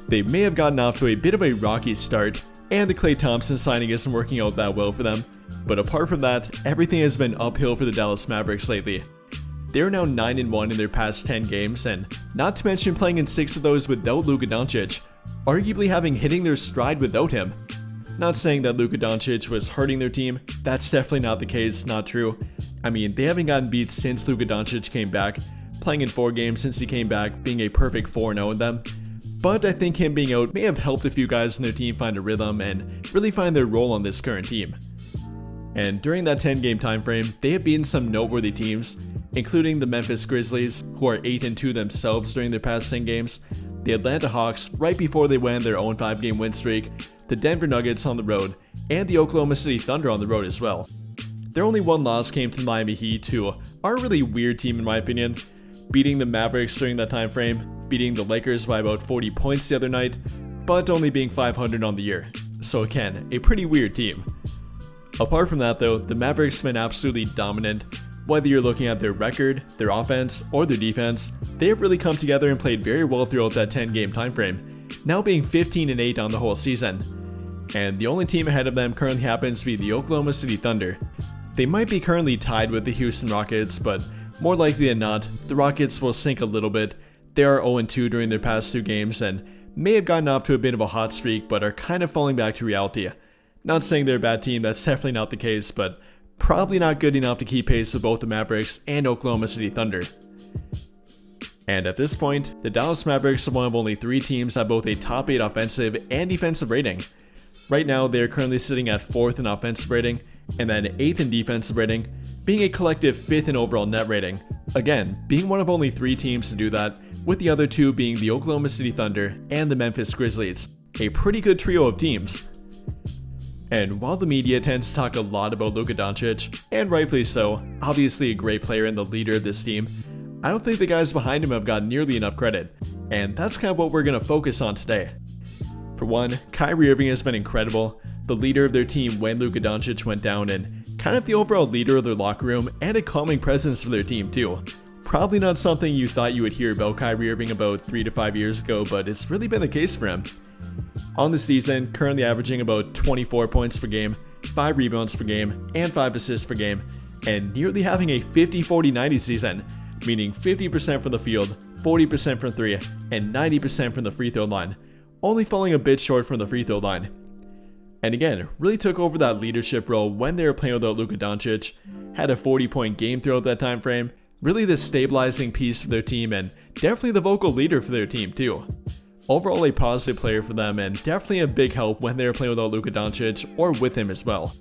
They may have gotten off to a bit of a rocky start, and the Klay Thompson signing isn't working out that well for them, but apart from that, everything has been uphill for the Dallas Mavericks lately. They're now 9-1 in their past 10 games, and not to mention playing in 6 of those without Luka Doncic, arguably having hitting their stride without him. Not saying that Luka Doncic was hurting their team, that's definitely not the case, not true. I mean, they haven't gotten beat since Luka Doncic came back, playing in 4 games since he came back, being a perfect 4-0 in them. But I think him being out may have helped a few guys in their team find a rhythm and really find their role on this current team. And during that 10-game time frame, they have beaten some noteworthy teams, including the Memphis Grizzlies, who are 8-2 themselves during their past 10 games, the Atlanta Hawks right before they went their own 5-game win streak, the Denver Nuggets on the road, and the Oklahoma City Thunder on the road as well. Their only one loss came to the Miami Heat, who are a really weird team in my opinion, beating the Mavericks during that time frame, beating the Lakers by about 40 points the other night, but only being 500 on the year. So again, a pretty weird team. Apart from that though, the Mavericks have been absolutely dominant. Whether you're looking at their record, their offense, or their defense, they have really come together and played very well throughout that 10-game time frame, now being 15-8 on the whole season. And the only team ahead of them currently happens to be the Oklahoma City Thunder. They might be currently tied with the Houston Rockets, but more likely than not, the Rockets will sink a little bit. They are 0-2 during their past 2 games and may have gotten off to a bit of a hot streak, but are kind of falling back to reality. Not saying they're a bad team, that's definitely not the case, but probably not good enough to keep pace with both the Mavericks and Oklahoma City Thunder. And at this point, the Dallas Mavericks are one of only 3 teams at both a top 8 offensive and defensive rating. Right now, they are currently sitting at 4th in offensive rating, and then 8th in defensive rating, being a collective 5th in overall net rating. Again, being one of only 3 teams to do that, with the other 2 being the Oklahoma City Thunder and the Memphis Grizzlies. A pretty good trio of teams. And while the media tends to talk a lot about Luka Doncic, and rightfully so, obviously a great player and the leader of this team, I don't think the guys behind him have gotten nearly enough credit, and that's kind of what we're going to focus on today. For one, Kyrie Irving has been incredible, the leader of their team when Luka Doncic went down, and kind of the overall leader of their locker room and a calming presence for their team too. Probably not something you thought you would hear about Kyrie Irving about 3 to 5 years ago, but it's really been the case for him. On the season, currently averaging about 24 points per game, 5 rebounds per game, and 5 assists per game, and nearly having a 50-40-90 season, meaning 50% from the field, 40% from 3, and 90% from the free throw line, only falling a bit short from the free throw line. And again, really took over that leadership role when they were playing without Luka Doncic, had a 40-point game throughout that time frame, really the stabilizing piece for their team and definitely the vocal leader for their team too. Overall a positive player for them and definitely a big help when they were playing without Luka Doncic or with him as well.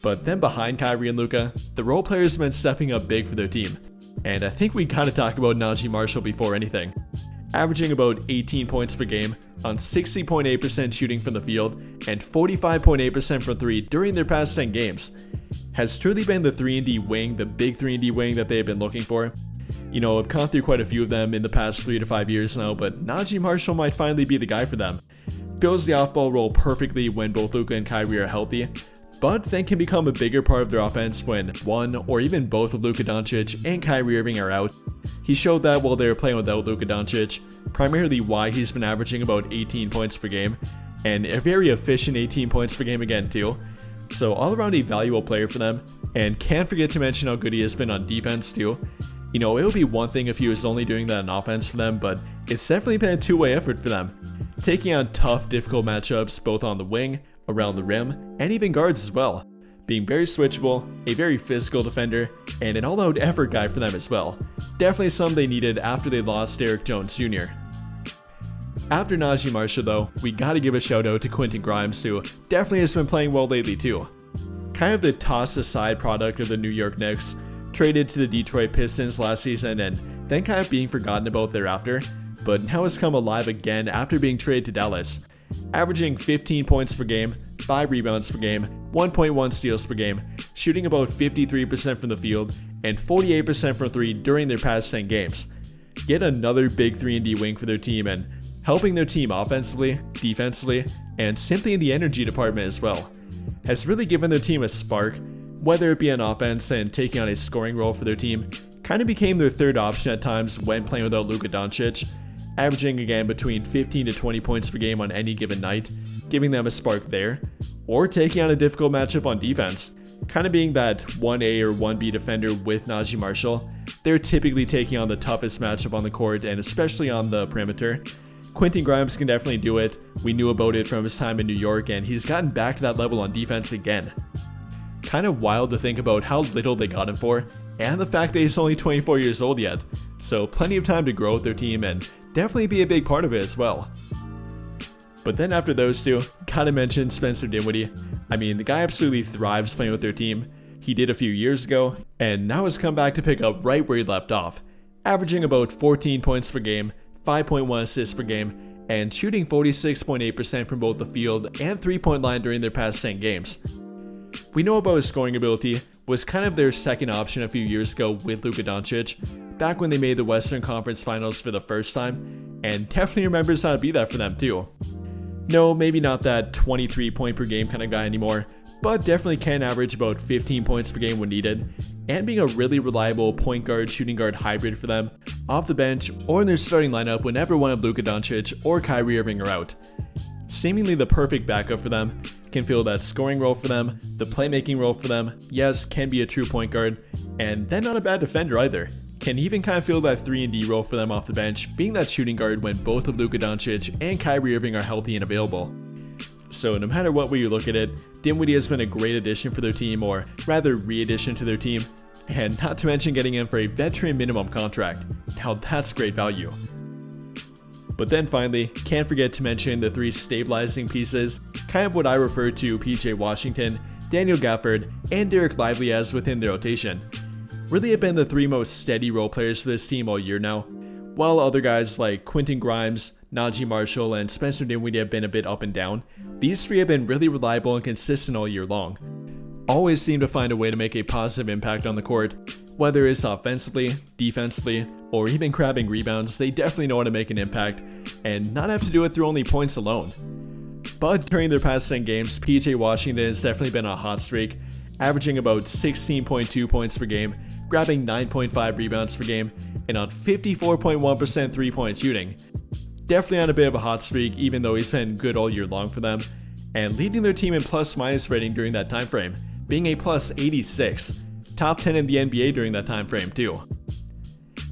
But then behind Kyrie and Luka, the role players have been stepping up big for their team. And I think we gotta talk about Najee Marshall before anything. Averaging about 18 points per game on 60.8% shooting from the field and 45.8% from 3 during their past 10 games. Has truly been the 3-and-D wing, the big 3-and-D wing that they have been looking for. You know, I've gone through quite a few of them in the past 3 to 5 years now, but Najee Marshall might finally be the guy for them. Fills the off-ball role perfectly when both Luka and Kyrie are healthy, but then can become a bigger part of their offense when one or even both of Luka Doncic and Kyrie Irving are out. He showed that while they were playing without Luka Doncic, primarily why he's been averaging about 18 points per game, and a very efficient 18 points per game again too. So all around a valuable player for them, and can't forget to mention how good he has been on defense too. You know, it would be one thing if he was only doing that on offense for them, but it's definitely been a two-way effort for them. Taking on tough, difficult matchups both on the wing, around the rim, and even guards as well. Being very switchable, a very physical defender, and an all-out effort guy for them as well. Definitely something they needed after they lost Derrick Jones Jr. After Najee Marshall though, we gotta give a shout out to Quentin Grimes who definitely has been playing well lately too. Kind of the tossed aside product of the New York Knicks, traded to the Detroit Pistons last season and then kind of being forgotten about thereafter, but now has come alive again after being traded to Dallas. Averaging 15 points per game, 5 rebounds per game, 1.1 steals per game, shooting about 53% from the field, and 48% from 3 during their past 10 games. Yet another big 3-and-D wing for their team and helping their team offensively, defensively, and simply in the energy department as well. Has really given their team a spark, whether it be on offense and taking on a scoring role for their team, kind of became their third option at times when playing without Luka Doncic, averaging again between 15 to 20 points per game on any given night, giving them a spark there, or taking on a difficult matchup on defense, kind of being that 1A or 1B defender with Najee Marshall. They're typically taking on the toughest matchup on the court, and especially on the perimeter. Quentin Grimes can definitely do it. We knew about it from his time in New York, and he's gotten back to that level on defense again. Kind of wild to think about how little they got him for, and the fact that he's only 24 years old yet. So plenty of time to grow with their team and definitely be a big part of it as well. But then after those two, gotta mention Spencer Dinwiddie. I mean, the guy absolutely thrives playing with their team. He did a few years ago, and now has come back to pick up right where he left off, averaging about 14 points per game, 5.1 assists per game, and shooting 46.8% from both the field and three-point line during their past 10 games. We know about his scoring ability, was kind of their second option a few years ago with Luka Doncic, back when they made the Western Conference Finals for the first time, and definitely remembers how to be that for them too. No, maybe not that 23 point per game kind of guy anymore, but definitely can average about 15 points per game when needed, and being a really reliable point guard shooting guard hybrid for them, off the bench or in their starting lineup whenever one of Luka Doncic or Kyrie Irving are out. Seemingly the perfect backup for them, can fill that scoring role for them, the playmaking role for them, yes, can be a true point guard, and then not a bad defender either. Can even kind of fill that 3-and-D role for them off the bench, being that shooting guard when both of Luka Doncic and Kyrie Irving are healthy and available. So no matter what way you look at it, Dinwiddie has been a great addition for their team, or rather re-addition to their team, and not to mention getting him for a veteran minimum contract. Now that's great value. But then finally, can't forget to mention the three stabilizing pieces, kind of what I refer to PJ Washington, Daniel Gafford, and Derek Lively as within their rotation. Really have been the three most steady role players for this team all year now, while other guys like Quentin Grimes, Najee Marshall, and Spencer Dinwiddie have been a bit up and down. These three have been really reliable and consistent all year long. Always seem to find a way to make a positive impact on the court, whether it's offensively, defensively, or even grabbing rebounds. They definitely know how to make an impact, and not have to do it through only points alone. But during their past 10 games, PJ Washington has definitely been on a hot streak, averaging about 16.2 points per game, grabbing 9.5 rebounds per game, and on 54.1% three-point shooting. Definitely on a bit of a hot streak, even though he's been good all year long for them, and leading their team in plus-minus rating during that time frame, being a plus 86, top 10 in the NBA during that time frame too.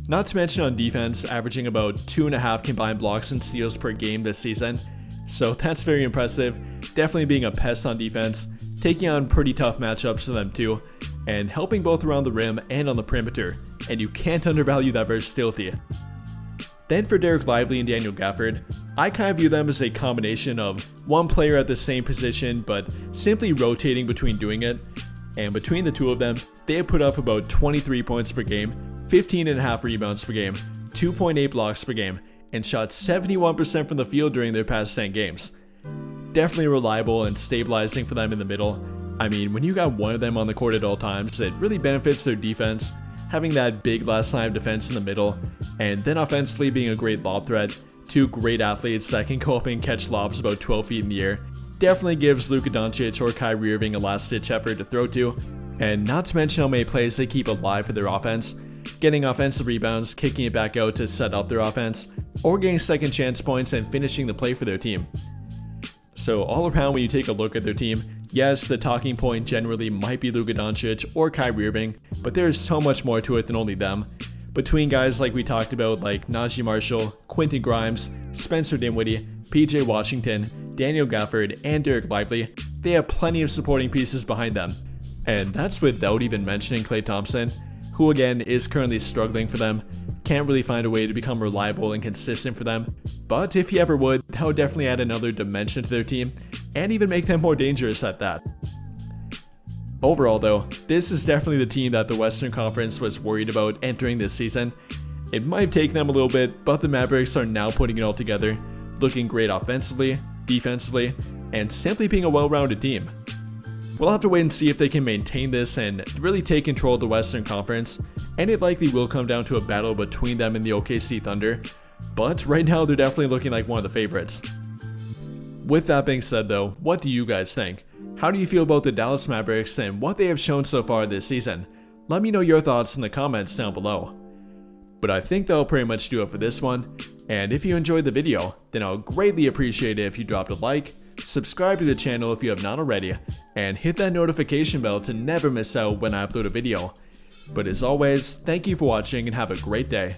Not to mention on defense, averaging about 2.5 combined blocks and steals per game this season, so that's very impressive, definitely being a pest on defense, taking on pretty tough matchups for them too, and helping both around the rim and on the perimeter, and you can't undervalue that versatility. Then for Derek Lively and Daniel Gafford, I kind of view them as a combination of one player at the same position but simply rotating between doing it, and between the two of them, they have put up about 23 points per game, 15.5 rebounds per game, 2.8 blocks per game, and shot 71% from the field during their past 10 games. Definitely reliable and stabilizing for them in the middle. I mean, when you got one of them on the court at all times, it really benefits their defense, having that big last line of defense in the middle, and then offensively being a great lob threat. Two great athletes that can go up and catch lobs about 12 feet in the air. Definitely gives Luka Doncic or Kyrie Irving a last-ditch effort to throw to, and not to mention how many plays they keep alive for their offense, getting offensive rebounds, kicking it back out to set up their offense, or getting second chance points and finishing the play for their team. So all around, when you take a look at their team, yes, the talking point generally might be Luka Doncic or Kyrie Irving, but there is so much more to it than only them. Between guys like we talked about, like Najee Marshall, Quentin Grimes, Spencer Dinwiddie, PJ Washington, Daniel Gafford, and Derek Lively, they have plenty of supporting pieces behind them. And that's without even mentioning Klay Thompson, who again is currently struggling for them, can't really find a way to become reliable and consistent for them, but if he ever would, that would definitely add another dimension to their team, and even make them more dangerous at that. Overall though, this is definitely the team that the Western Conference was worried about entering this season. It might have taken them a little bit, but the Mavericks are now putting it all together, looking great offensively, defensively, and simply being a well-rounded team. We'll have to wait and see if they can maintain this and really take control of the Western Conference, and it likely will come down to a battle between them and the OKC Thunder, but right now they're definitely looking like one of the favorites. With that being said though, what do you guys think? How do you feel about the Dallas Mavericks and what they have shown so far this season? Let me know your thoughts in the comments down below. But I think that'll pretty much do it for this one. And if you enjoyed the video, then I'll greatly appreciate it if you dropped a like, subscribe to the channel if you have not already, and hit that notification bell to never miss out when I upload a video. But as always, thank you for watching and have a great day.